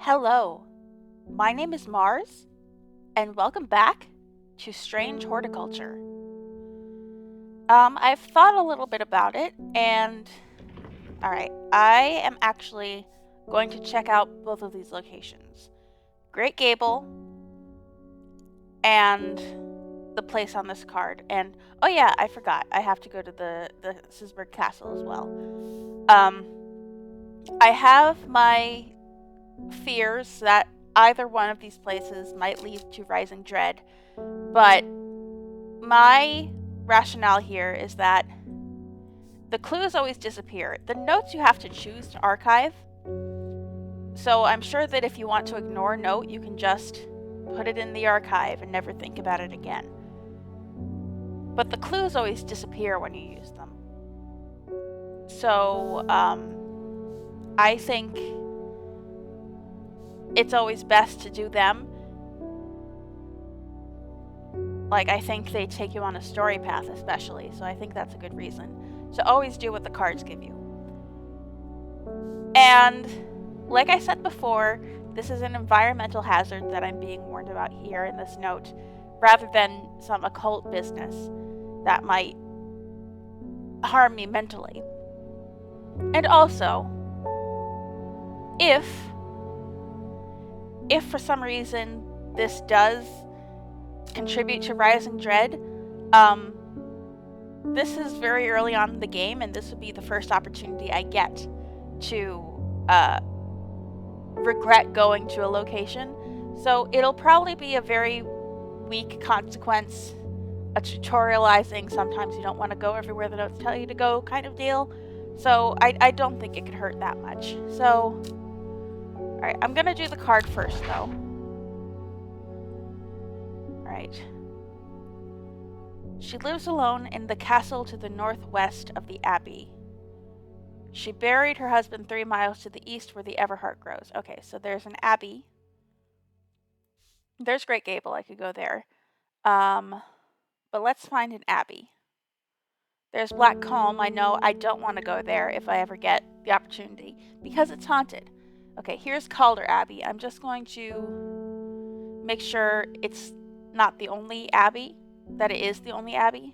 Hello, my name is Mars, and welcome back to Strange Horticulture. I've thought a little bit about it, and alright, I am actually going to check out both of these locations. Great Gable and the place on this card. And, oh yeah, I forgot, I have to go to the Sisberg Castle as well. I have my fears that either one of these places might lead to Rising Dread, but my rationale here is that the clues always disappear. The notes you have to choose to archive, so I'm sure that if you want to ignore a note, you can just put it in the archive and never think about it again. But the clues always disappear when you use them. So, I think it's always best to do them. Like, I think they take you on a story path especially, so I think that's a good reason. So always do what the cards give you. And, like I said before, this is an environmental hazard that I'm being warned about here in this note, rather than some occult business that might harm me mentally. And also, if for some reason this does contribute to Rising Dread, this is very early on in the game, and this would be the first opportunity I get to regret going to a location. So it'll probably be a very weak consequence, a tutorializing, sometimes you don't want to go everywhere the notes tell you to go kind of deal. So I don't think it could hurt that much. So, alright, I'm gonna do the card first though. Alright. She lives alone in the castle to the northwest of the abbey. She buried her husband 3 miles to the east where the Everheart grows. Okay, so there's an abbey. There's Great Gable, I could go there. But let's find an abbey. There's Black Calm. I know I don't want to go there if I ever get the opportunity, because it's haunted. Okay, here's Calder Abbey. I'm just going to make sure it's not the only abbey, that it is the only abbey.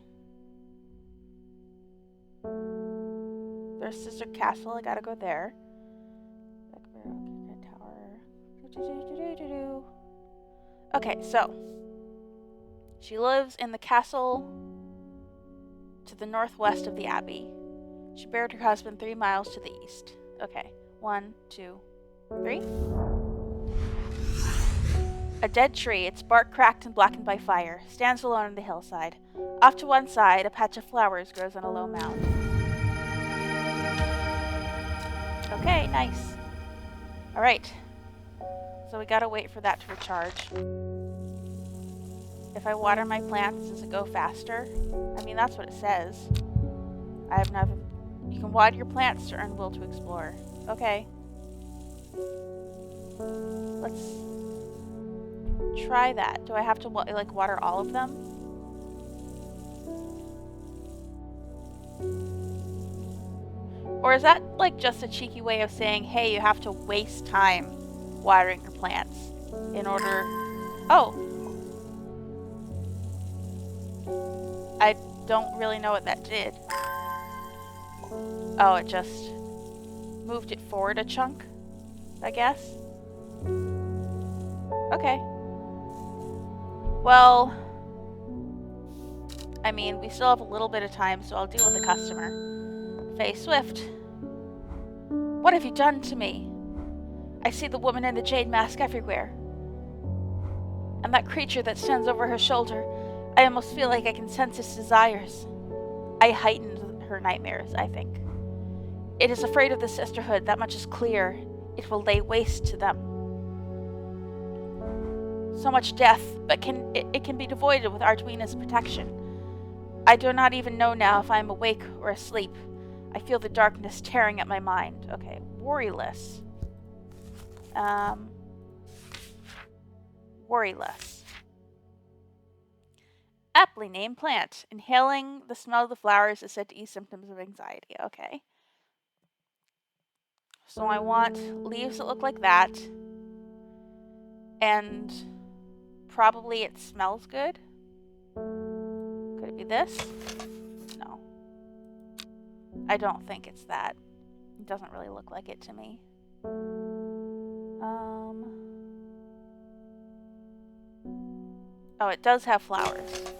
There's Sister Castle, I gotta go there. Okay, so she lives in the castle to the northwest of the abbey. She buried her husband 3 miles to the east. Okay, 1, 2, 3. A dead tree, its bark cracked and blackened by fire, stands alone on the hillside. Off to one side, a patch of flowers grows on a low mound. Okay, nice. Alright. So we gotta wait for that to recharge. If I water my plants, does it go faster? I mean, that's what it says. I have nothing. You can water your plants to earn will to explore. Okay. Let's try that. Do I have to water all of them? Or is that like just a cheeky way of saying, hey, you have to waste time watering your plants in order... Oh! I don't really know what that did. Oh, it just moved it forward a chunk, I guess. Okay. Well, I mean, we still have a little bit of time, so I'll deal with the customer. Faye Swift. What have you done to me? I see the woman in the jade mask everywhere. And that creature that stands over her shoulder. I almost feel like I can sense its desires. I heightened her nightmares, I think. It is afraid of the sisterhood, that much is clear. It will lay waste to them. So much death, but it can be avoided with Arduino's protection. I do not even know now if I am awake or asleep. I feel the darkness tearing at my mind. Okay, worryless. Worryless. Aptly named plant. Inhaling the smell of the flowers is said to ease symptoms of anxiety. Okay. So I want leaves that look like that. And probably it smells good. Could it be this? No. I don't think it's that. It doesn't really look like it to me. Oh, it does have flowers.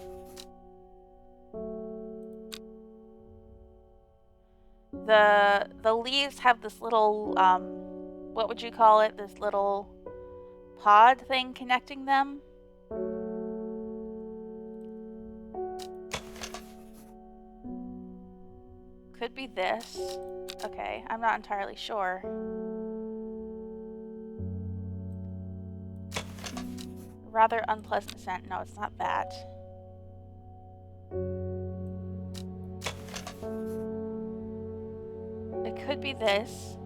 The leaves have this little, what would you call it? This little pod thing connecting them. Could be this. Okay, I'm not entirely sure. Rather unpleasant scent. No, it's not that. It could be this.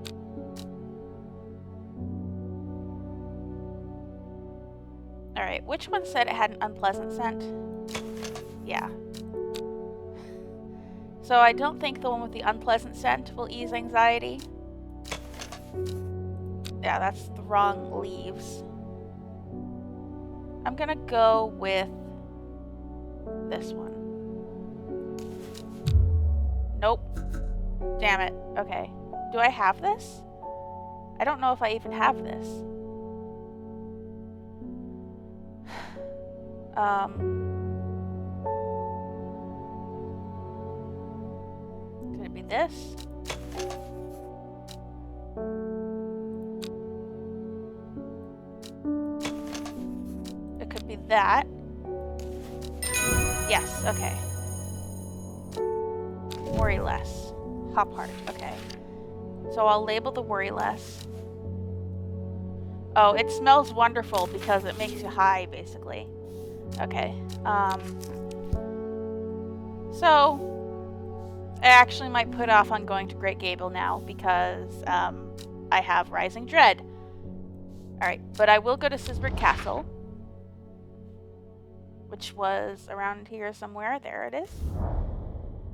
Alright, which one said it had an unpleasant scent? Yeah. So I don't think the one with the unpleasant scent will ease anxiety. Yeah, that's the wrong leaves. I'm gonna go with this one. Nope. Damn it. Okay. Do I have this? I don't know if I even have this. Could it be this? It could be that. Yes, okay. Worry less. Hop heart, okay. So I'll label the worry less. Oh, it smells wonderful because it makes you high, basically. Okay. So I actually might put off on going to Great Gable now because I have Rising Dread. Alright, but I will go to Sisberg Castle, which was around here somewhere. There it is.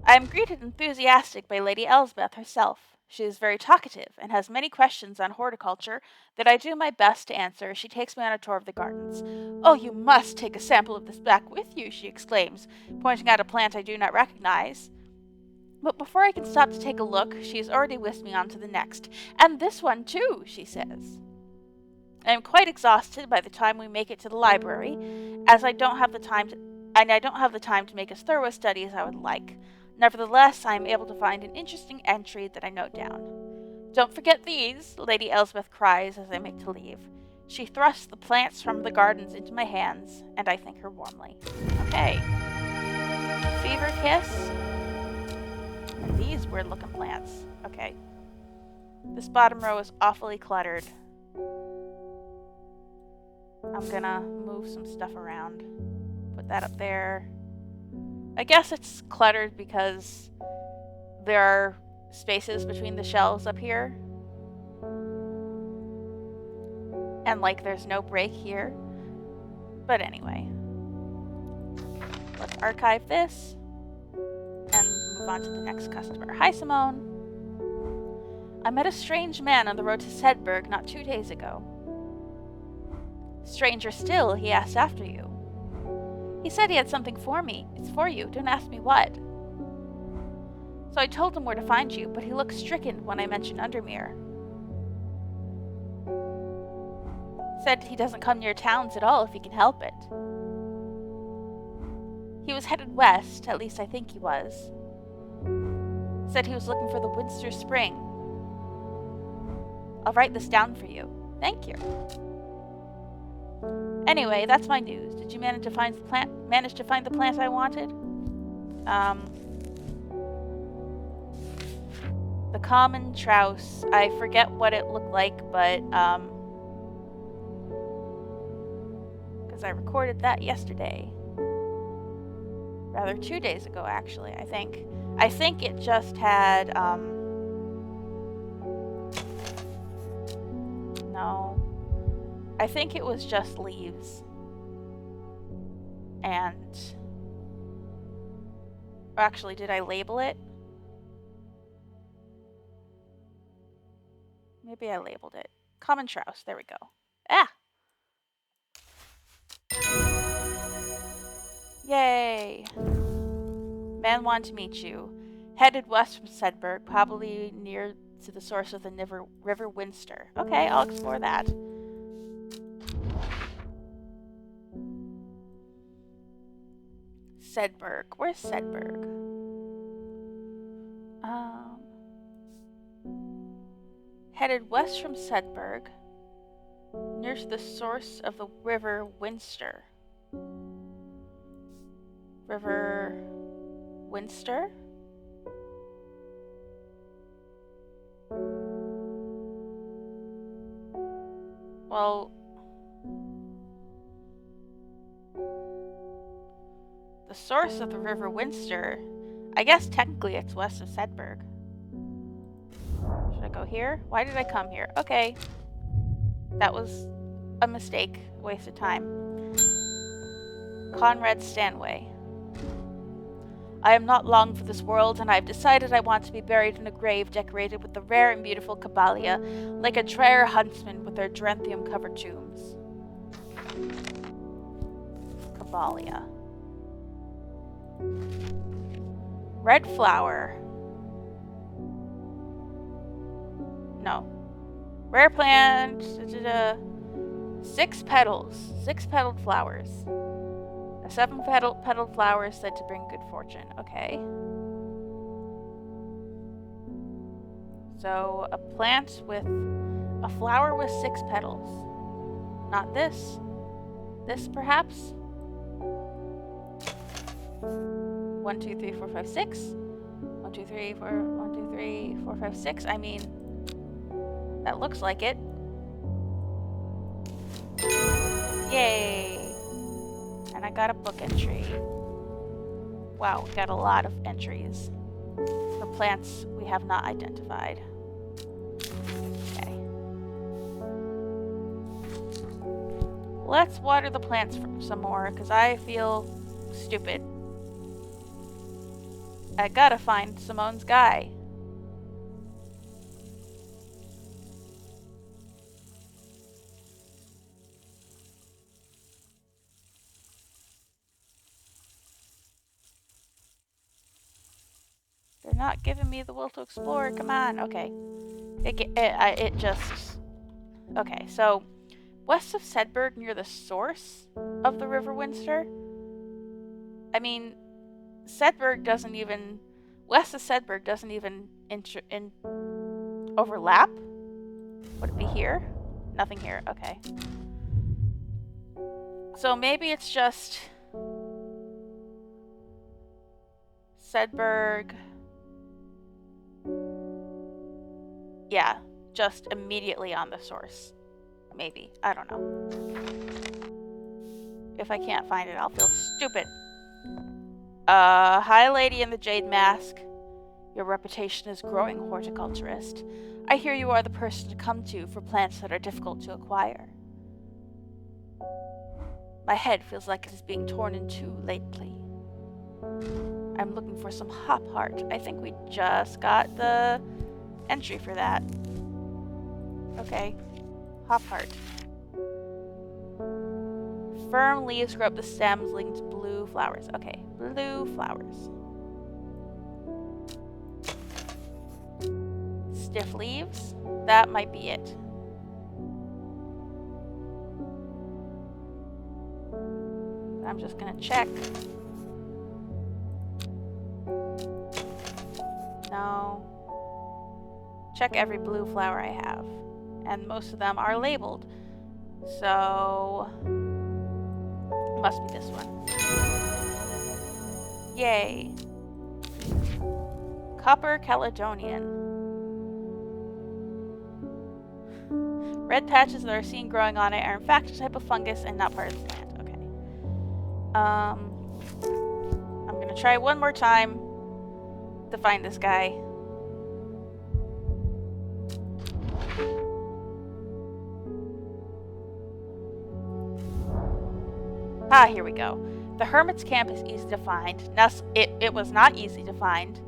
I am greeted enthusiastic by Lady Elsbeth herself. She is very talkative and has many questions on horticulture that I do my best to answer as she takes me on a tour of the gardens. "Oh, you must take a sample of this back with you," she exclaims, pointing out a plant I do not recognize. But before I can stop to take a look, she has already whisked me on to the next. "And this one too," she says. I am quite exhausted by the time we make it to the library, as I don't have the time to make as thorough a study as I would like. Nevertheless, I am able to find an interesting entry that I note down. "Don't forget these," Lady Elsbeth cries as I make to leave. She thrusts the plants from the gardens into my hands, and I thank her warmly. Okay. Fever Kiss. And these weird-looking plants. Okay. This bottom row is awfully cluttered. I'm gonna move some stuff around. Put that up there. I guess it's cluttered because there are spaces between the shelves up here. And like there's no break here. But anyway. Let's archive this and move on to the next customer. Hi, Simone. "I met a strange man on the road to Sedberg not 2 days ago." "Stranger still, he asked after you." "He said he had something for me. It's for you. Don't ask me what." So I told him where to find you, but he looked stricken when I mentioned Undermere. Said he doesn't come near towns at all if he can help it. He was headed west, at least I think he was. Said he was looking for the Winster Spring. I'll write this down for you. Thank you. Anyway, that's my news. Did you manage to find the plant I wanted? The common trouse. I forget what it looked like, but because I recorded that yesterday. Rather 2 days ago, actually, I think. I think it just had no. I think it was just leaves. And actually, did I label it? Maybe I labeled it. Common trouse. There we go. Ah! Yay! Man wanted to meet you. Headed west from Sedberg, probably near to the source of the River Winster. Okay, I'll explore that. Sedberg. Where's Sedberg? Headed west from Sedberg, near to the source of the River Winster. River Winster? Well, the source of the River Winster, I guess technically it's west of Sedberg. Should I go here? Why did I come here? Okay. That was a mistake. A waste of time. Conrad Stanway. I am not long for this world, and I have decided I want to be buried in a grave decorated with the rare and beautiful Caballia, like a Trier huntsman with their geranthium-covered tombs. Caballia. Red flower. No. Rare plant. 6 petals. 6-petaled flowers. A 7-petaled flower is said to bring good fortune. Okay. So, a plant with a flower with 6 petals. Not this. This, perhaps? 1, 2, 3, 4, 5, 6. 1, 2, 3, 4. 1, 2, 3, 4, 5, 6. I mean, that looks like it. Yay! And I got a book entry. Wow, we got a lot of entries for plants we have not identified. Okay. Let's water the plants some more, because I feel stupid. I gotta find Simone's guy. They're not giving me the will to explore. Come on. Okay. It just... Okay, so... West of Sedberg, near the source of the River Winster? I mean, Sedberg doesn't even... West of Sedberg doesn't even overlap? Would it be here? Nothing here. Okay. So maybe it's just... Sedberg... Yeah, just immediately on the source. Maybe. I don't know. If I can't find it, I'll feel stupid. Hi, lady in the jade mask. Your reputation is growing, horticulturist. I hear you are the person to come to for plants that are difficult to acquire. My head feels like it is being torn in two lately. I'm looking for some hop heart. I think we just got the entry for that. Okay. Hop heart. Firm leaves grow up the stems leading to blue flowers. Okay, blue flowers. Stiff leaves. That might be it. I'm just gonna check. No. Check every blue flower I have. And most of them are labeled. So... must be this one. Yay. Copper Caledonian. Red patches that are seen growing on it are in fact a type of fungus and not part of the plant. Okay. I'm gonna try one more time to find this guy. Ah, here we go. The hermit's camp is easy to find. It was not easy to find.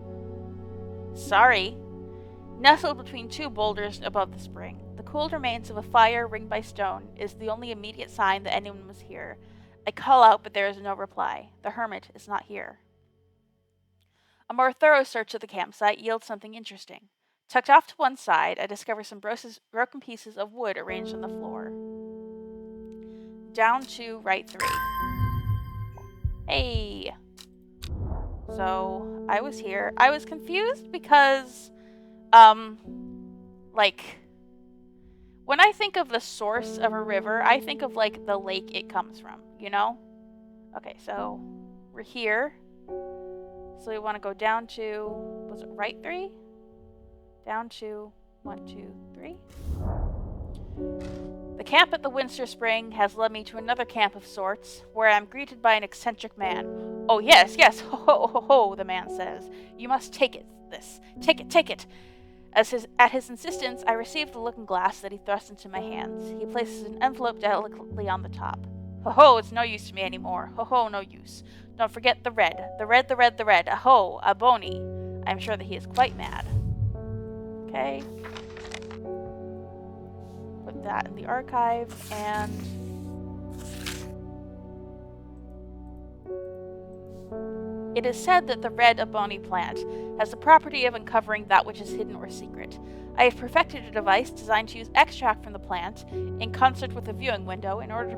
Sorry. Nestled between 2 boulders above the spring. The cool remains of a fire ringed by stone is the only immediate sign that anyone was here. I call out, but there is no reply. The hermit is not here. A more thorough search of the campsite yields something interesting. Tucked off to one side, I discover some broken pieces of wood arranged on the floor. Down to right 3. Hey! So, I was here. I was confused because, like, when I think of the source of a river, I think of, like, the lake it comes from, you know? Okay, so, we're here. So we want to go down to, was it right 3? Down to 1, 2, 3. The camp at the Windsor Spring has led me to another camp of sorts, where I am greeted by an eccentric man. Oh yes, yes, ho ho ho ho, the man says. You must take it, this. Take it, take it. At his insistence, I receive the looking glass that he thrusts into my hands. He places an envelope delicately on the top. Ho ho, it's no use to me anymore. Ho ho, no use. Don't forget the red. The red, the red, the red. Aho, a bony. I am sure that he is quite mad. Okay. Put that in the archive, and it is said that the red aboni plant has the property of uncovering that which is hidden or secret. I have perfected a device designed to use extract from the plant in concert with a viewing window in order to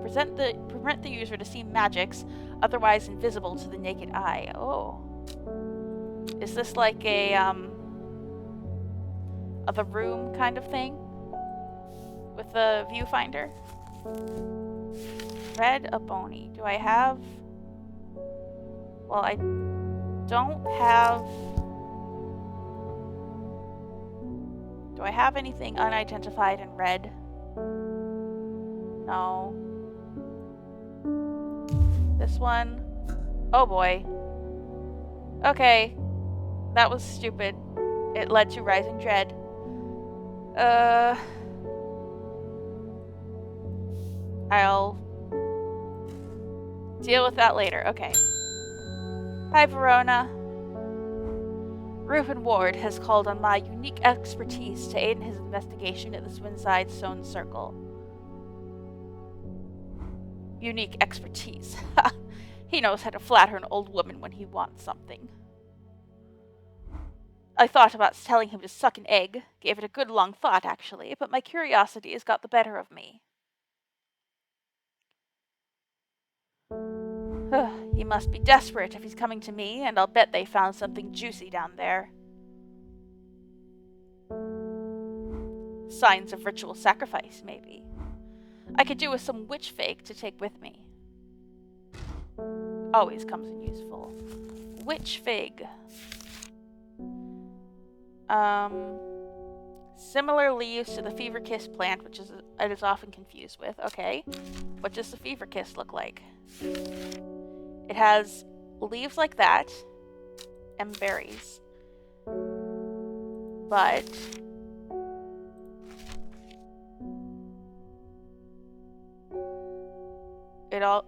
permit the user to see magics otherwise invisible to the naked eye. Oh. Is this like a the room kind of thing? With the viewfinder? Red aboni. Do I have... Well, I don't have... Do I have anything unidentified in red? No. This one? Oh boy. Okay. That was stupid. It led to rising dread. I'll deal with that later. Okay. Hi, Verona. Reuben Ward has called on my unique expertise to aid in his investigation at the Swinside Stone Circle. Unique expertise. He knows how to flatter an old woman when he wants something. I thought about telling him to suck an egg. Gave it a good long thought, actually, but my curiosity has got the better of me. He must be desperate if he's coming to me, and I'll bet they found something juicy down there. Signs of ritual sacrifice, maybe. I could do with some witch fig to take with me. Always comes in useful. Witch fig. Similar leaves to the fever kiss plant, which it is often confused with. Okay. What does the fever kiss look like? It has leaves like that and berries. But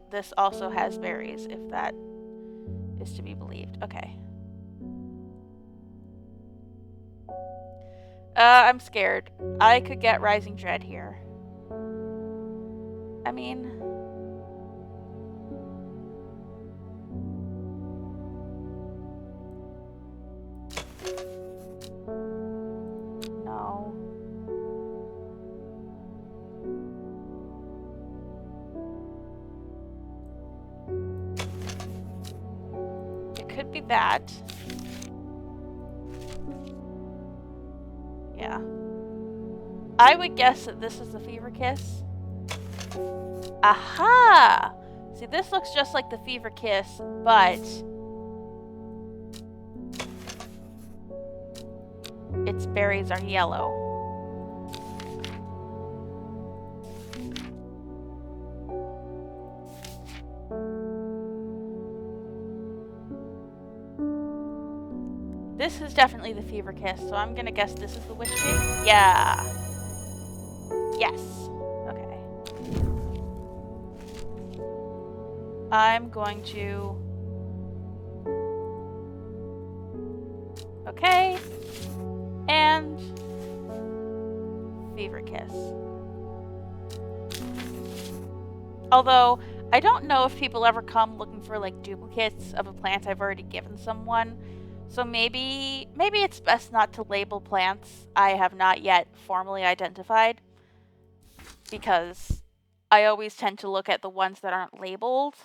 this also has berries, if that is to be believed. Okay. I'm scared. I could get rising dread here. I mean... No. It could be that. Yeah. I would guess that this is the fever kiss. Aha! See, this looks just like the fever kiss, but its berries are yellow. This is definitely the fever kiss, so I'm gonna guess this is the witch fig. Yeah. Yes. Okay. I'm going to... Okay. And... Fever kiss. Although, I don't know if people ever come looking for like duplicates of a plant I've already given someone. So maybe it's best not to label plants I have not yet formally identified, because I always tend to look at the ones that aren't labeled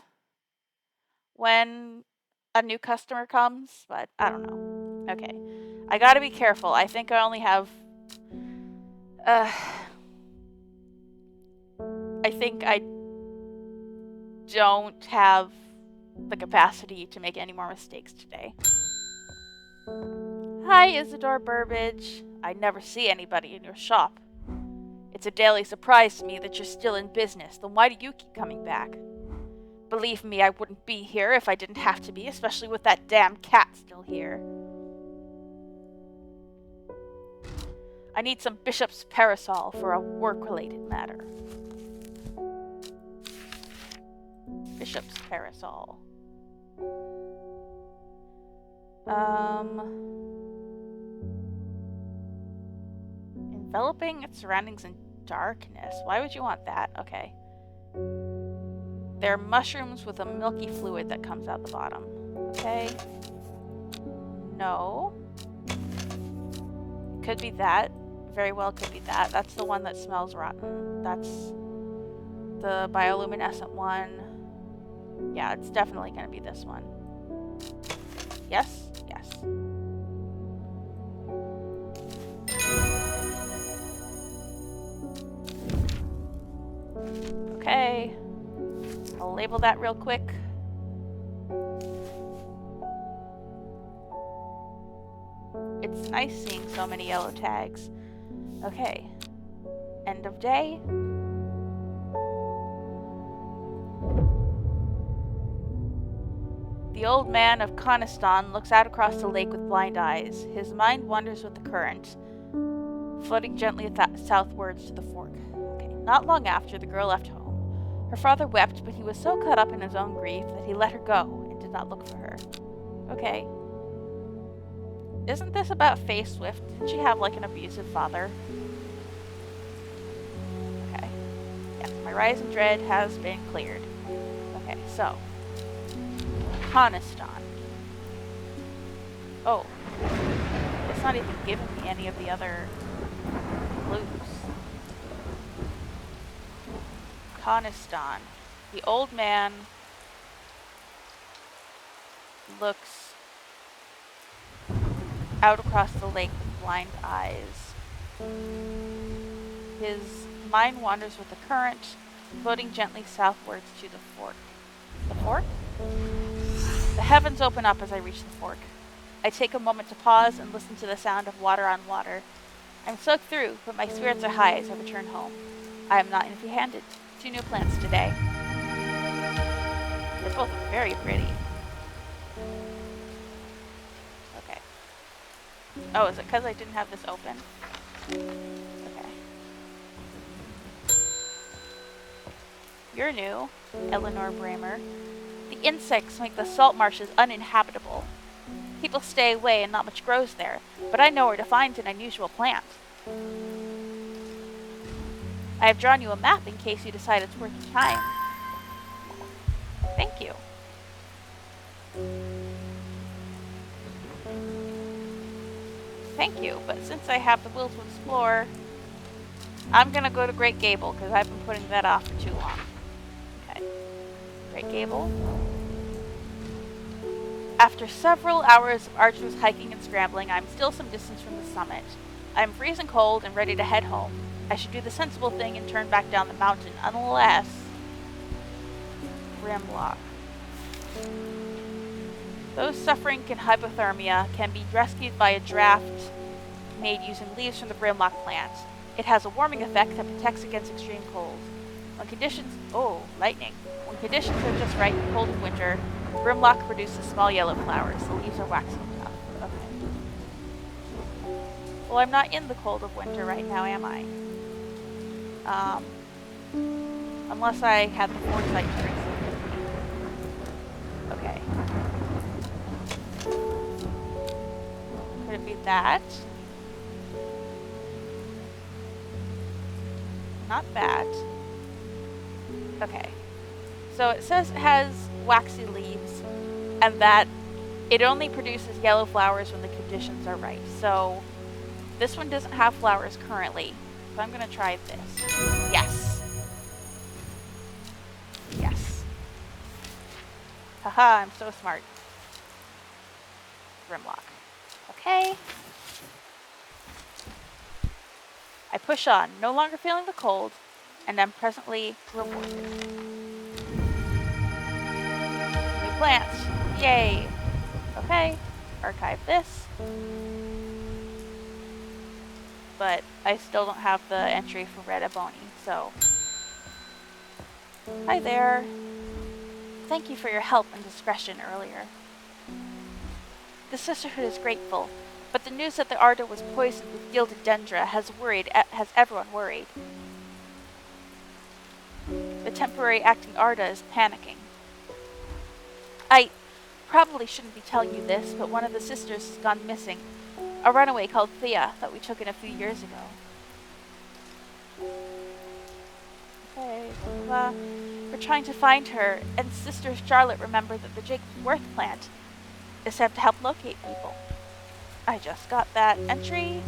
when a new customer comes, but I don't know. Okay. I gotta be careful. I think I only have I think I don't have the capacity to make any more mistakes today. Hi, Isidore Burbage. I never see anybody in your shop. It's a daily surprise to me that you're still in business. Then why do you keep coming back? Believe me, I wouldn't be here if I didn't have to be, especially with that damn cat still here. I need some bishop's parasol for a work-related matter. Bishop's parasol. Enveloping its surroundings in darkness. Why would you want that? Okay. They're mushrooms with a milky fluid that comes out the bottom. Okay. No. Could be that. Very well could be that. That's the one that smells rotten. That's the bioluminescent one. Yeah, it's definitely going to be this one. Yes? Yes. Okay. I'll label that real quick. It's nice seeing so many yellow tags. Okay. End of day. The old man of Coniston looks out across the lake with blind eyes. His mind wanders with the current, floating gently southwards to the fork. Okay. Not long after, the girl left home. Her father wept, but he was so caught up in his own grief that he let her go and did not look for her. Okay. Isn't this about Faye Swift? Didn't she have, like, an abusive father? Okay. Yes, my rise in dread has been cleared. Okay, so. Coniston. Oh. It's not even giving me any of the other clues. Coniston. The old man looks out across the lake with blind eyes. His mind wanders with the current, floating gently southwards to the fork. The fork? The heavens open up as I reach the fork. I take a moment to pause and listen to the sound of water on water. I'm soaked through, but my spirits are high as I return home. I am not empty-handed. 2 new plants today. They're both very pretty. Okay. Oh, is it because I didn't have this open? Okay. You're new, Eleanor Bramer. The insects make the salt marshes uninhabitable. People stay away and not much grows there, but I know where to find an unusual plant. I have drawn you a map in case you decide it's worth your time. Thank you. Thank you, but since I have the will to explore, I'm gonna go to Great Gable, because I've been putting that off for too long. Okay. Great Gable. After several hours of arduous hiking and scrambling, I'm still some distance from the summit. I'm freezing cold and ready to head home. I should do the sensible thing and turn back down the mountain, unless... Grimlock. Those suffering in hypothermia can be rescued by a draft made using leaves from the Brimlock plant. It has a warming effect that protects against extreme cold. When conditions... Oh, lightning. When conditions are just right, cold of winter, Brimlock produces small yellow flowers. The leaves are waxy tough. Okay. Well, I'm not in the cold of winter right now, am I? Unless I had the foresight to reach it. Okay. Could it be that? Not that. Okay. So it says it has waxy leaves and that it only produces yellow flowers when the conditions are right. So this one doesn't have flowers currently. So I'm going to try this. Yes. Yes. Haha, I'm so smart. Grimlock. Okay. I push on, no longer feeling the cold, and am presently rewarded. New plants. Yay. Okay. Archive this. But I still don't have the entry for red ebony, so... Hi there. Thank you for your help and discretion earlier. The Sisterhood is grateful, but the news that the Arda was poisoned with gilded dendra has everyone worried. The temporary acting Arda is panicking. I probably shouldn't be telling you this, but one of the sisters has gone missing. A runaway called Thea that we took in a few years ago. Okay, blah, blah. We're trying to find her, and Sister Charlotte remembered that the Jacob's Worth plant is said to help locate people. I just got that entry.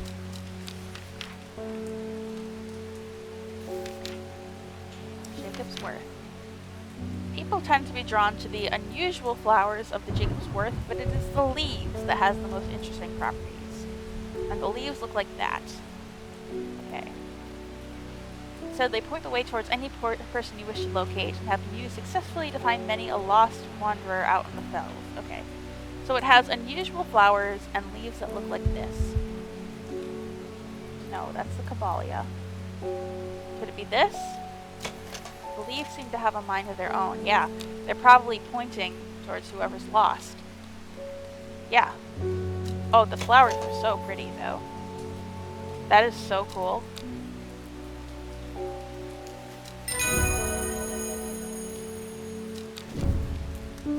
Jacob's Worth. People tend to be drawn to the unusual flowers of the Jacob's Worth, but it is the leaves that has the most interesting properties. And the leaves look like that. Okay. So they point the way towards any person you wish to locate and have been used successfully to find many a lost wanderer out in the fells. Okay. So it has unusual flowers and leaves that look like this. No, that's the Caballia. Could it be this? The leaves seem to have a mind of their own. Yeah, they're probably pointing towards whoever's lost. Yeah. Oh, the flowers are so pretty, though. That is so cool.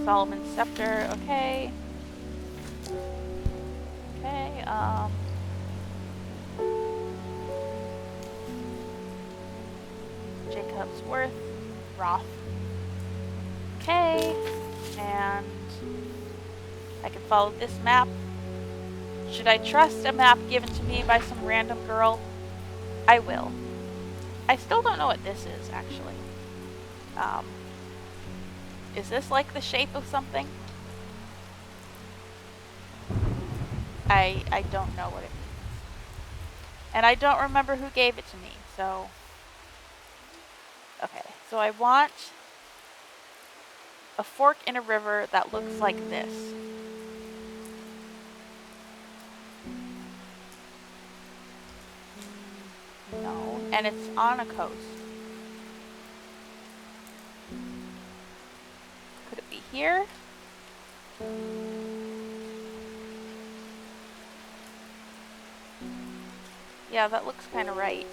Solomon's Scepter, okay. Okay, Jacob's Worth, Roth. Okay, and I can follow this map. Should I trust a map given to me by some random girl? I will. I still don't know what this is, actually. Is this like the shape of something? I don't know what it means. And I don't remember who gave it to me, so... Okay, so I want a fork in a river that looks like this. No, and it's on a coast. Could it be here? Yeah, that looks kind of right.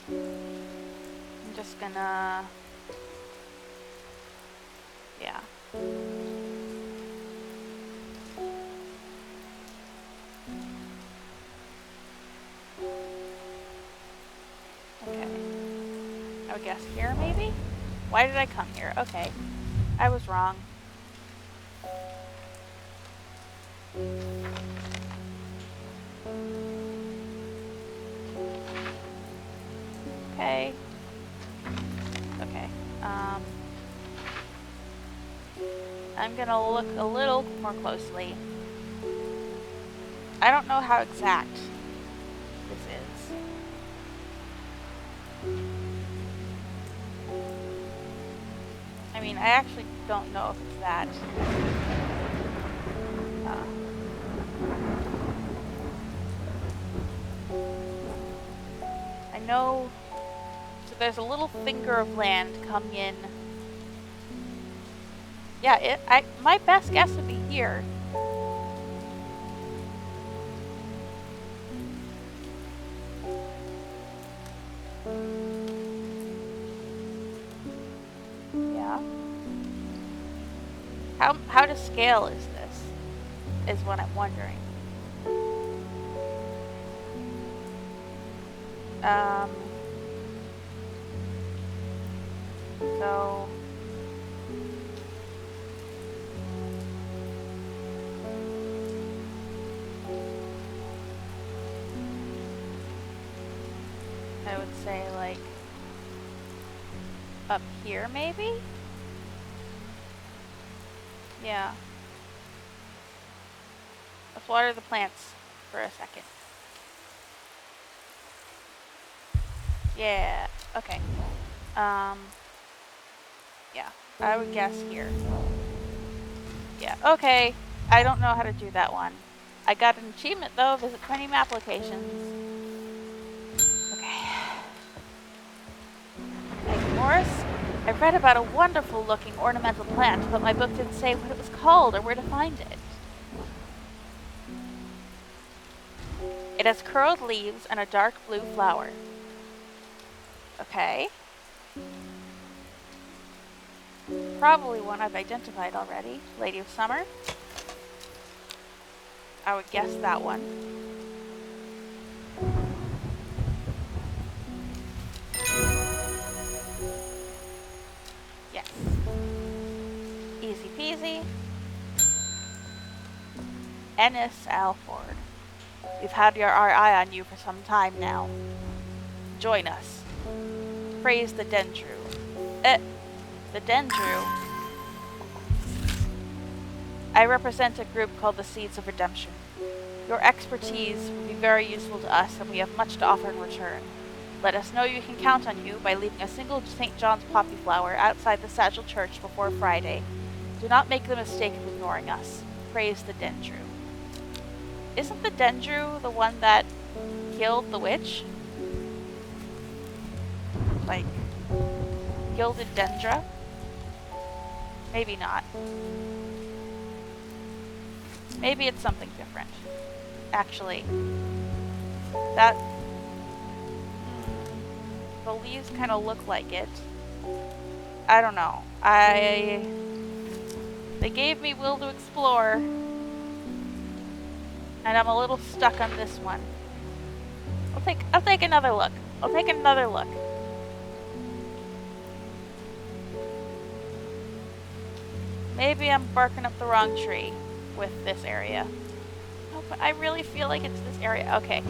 I'm just gonna... Yeah. Okay. I would guess here, maybe? Why did I come here? Okay. I was wrong. Okay. Okay. I'm gonna look a little more closely. I don't know how exact this is. I mean, I actually don't know if it's that. I know... So there's a little finger of land coming in. Yeah, my best guess would be here. Yeah. How to scale is this? Is what I'm wondering. So I would say like up here maybe? Yeah. Let's water the plants for a second. Yeah, okay. Yeah, I would guess here. Yeah, okay. I don't know how to do that one. I got an achievement though, visit 20 map locations. Okay. Hey, Morris, I read about a wonderful looking ornamental plant, but my book didn't say what it was called or where to find it. It has curled leaves and a dark blue flower. Okay. Probably one I've identified already. Lady of Summer. I would guess that one. Yes. Easy peasy. Ennis Alford. We've had our eye on you for some time now. Join us. Praise the Dendrew. The Dendrew? I represent a group called the Seeds of Redemption. Your expertise will be very useful to us, and we have much to offer in return. Let us know you can count on you by leaving a single St. John's poppy flower outside the Sagil Church before Friday. Do not make the mistake of ignoring us. Praise the Dendrew. Isn't the Dendrew the one that killed the witch? Like, gilded Dendra? Maybe not. Maybe it's something different. Actually, that... the leaves kind of look like it. I don't know. They gave me Will to Explore, and I'm a little stuck on this one. I'll take another look. I'll take another look. Maybe I'm barking up the wrong tree with this area. No, but I really feel like it's this area. Okay.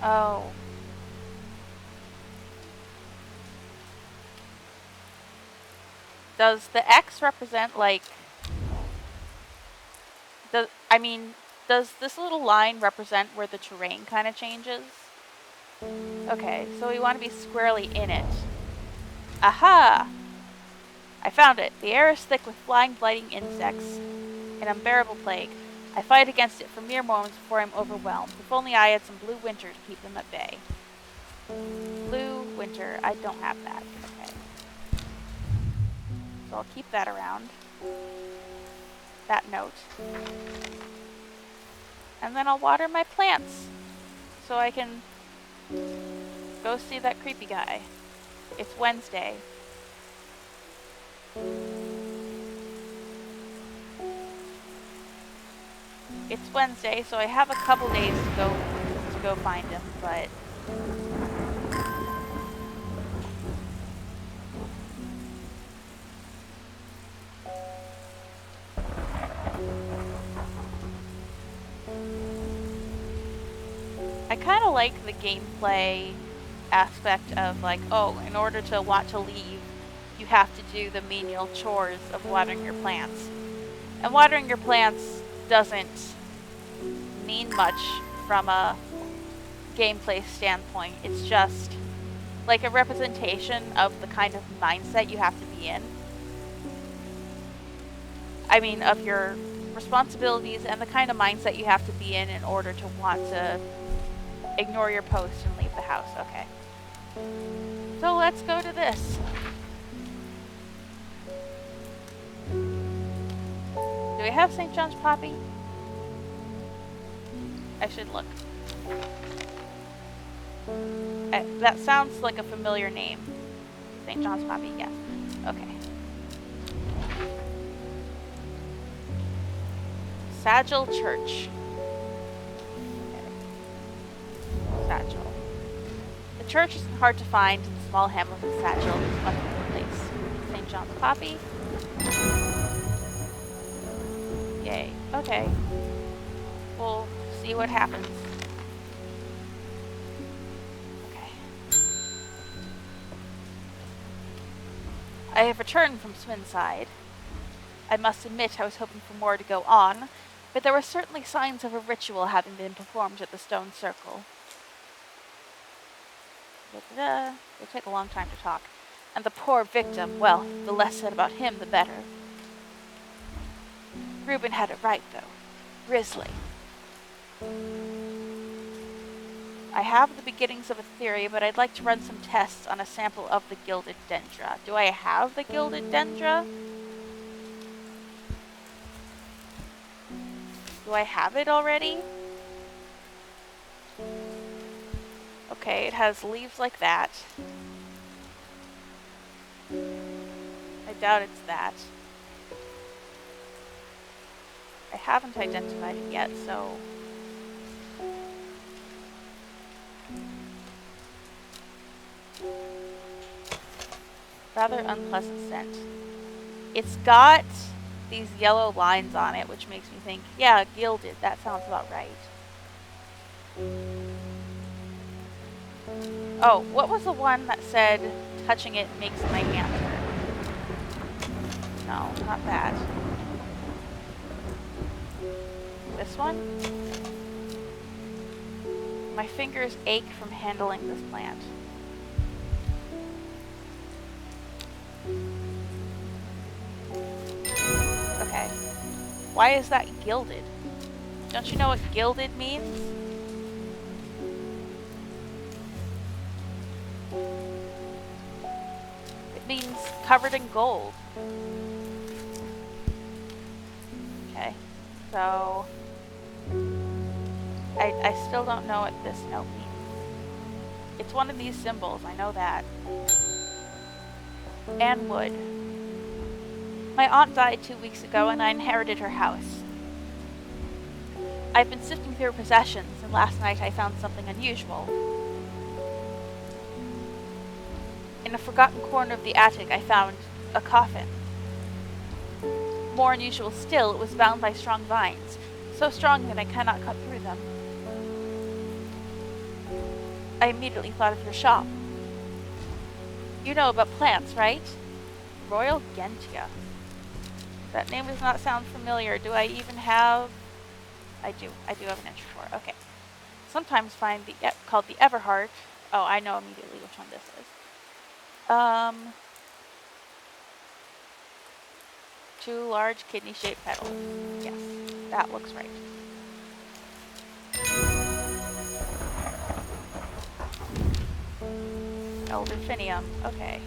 Oh. Does the X represent, like... does this little line represent where the terrain kind of changes? Okay, so we want to be squarely in it. Aha! I found it. The air is thick with flying, blighting insects. An unbearable plague. I fight against it for mere moments before I'm overwhelmed. If only I had some blue winter to keep them at bay. Blue winter. I don't have that. Okay. So I'll keep that around. That note. And then I'll water my plants. So I can go see that creepy guy. It's Wednesday. It's Wednesday, so I have a couple days to go find him, but I kind of like the gameplay aspect of, like, oh, in order to want to leave, you have to do the menial chores of watering your plants. And watering your plants doesn't mean much from a gameplay standpoint. It's just like a representation of the kind of mindset you have to be in. I mean, of your responsibilities and the kind of mindset you have to be in order to want to ignore your post and leave the house. Okay. So let's go to this. Do we have St. John's Poppy? I should look. That sounds like a familiar name. St. John's Poppy, yes. Okay. Sagil Church. Okay. Sagil. The church isn't hard to find in the small hamlet of Sagil. It's much better place. St. John's Poppy. Yay. Okay. We'll see what happens. Okay. I have returned from Swinside. I must admit I was hoping for more to go on, but there were certainly signs of a ritual having been performed at the stone circle. It'll take a long time to talk. And the poor victim, well, the less said about him, the better. Reuben had it right, though. Grisly. I have the beginnings of a theory, but I'd like to run some tests on a sample of the gilded dendra. Do I have the gilded dendra? Do I have it already? Okay, it has leaves like that. I doubt it's that. I haven't identified it yet, so... Rather unpleasant scent. It's got these yellow lines on it, which makes me think, yeah, gilded, that sounds about right. Oh, what was the one that said, touching it makes my hand hurt? No, not that. This one? My fingers ache from handling this plant. Okay. Why is that gilded? Don't you know what gilded means? It means covered in gold. Okay. So... I still don't know what this note means. It's one of these symbols, I know that. And wood. My aunt died 2 weeks ago and I inherited her house. I've been sifting through her possessions and last night I found something unusual. In a forgotten corner of the attic I found a coffin. More unusual still, it was bound by strong vines, so strong that I cannot cut through them. I immediately thought of your shop. You know about plants, right? Royal Gentia. That name does not sound familiar. Do I even have... I do have an entry for it. Okay. Sometimes find the called the Everheart. Oh, I know immediately which one this is. 2 large kidney-shaped petals. Yes, that looks right. Elderfinium. Okay.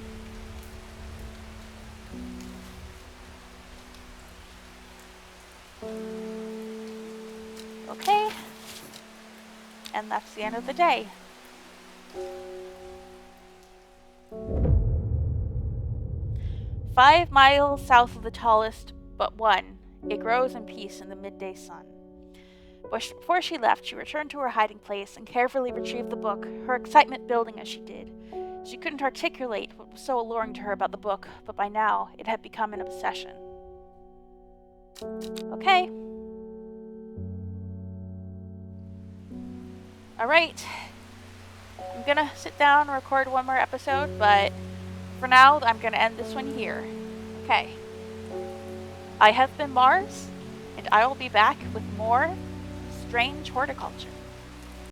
Okay. And that's the end of the day. "5 miles south of the tallest but one, it grows in peace in the midday sun." Before she left, she returned to her hiding place and carefully retrieved the book, her excitement building as she did. She couldn't articulate what was so alluring to her about the book, but by now it had become an obsession. Okay. Alright. I'm gonna sit down and record one more episode, but for now, I'm gonna end this one here. Okay. I have been Mars, and I will be back with more strange horticulture.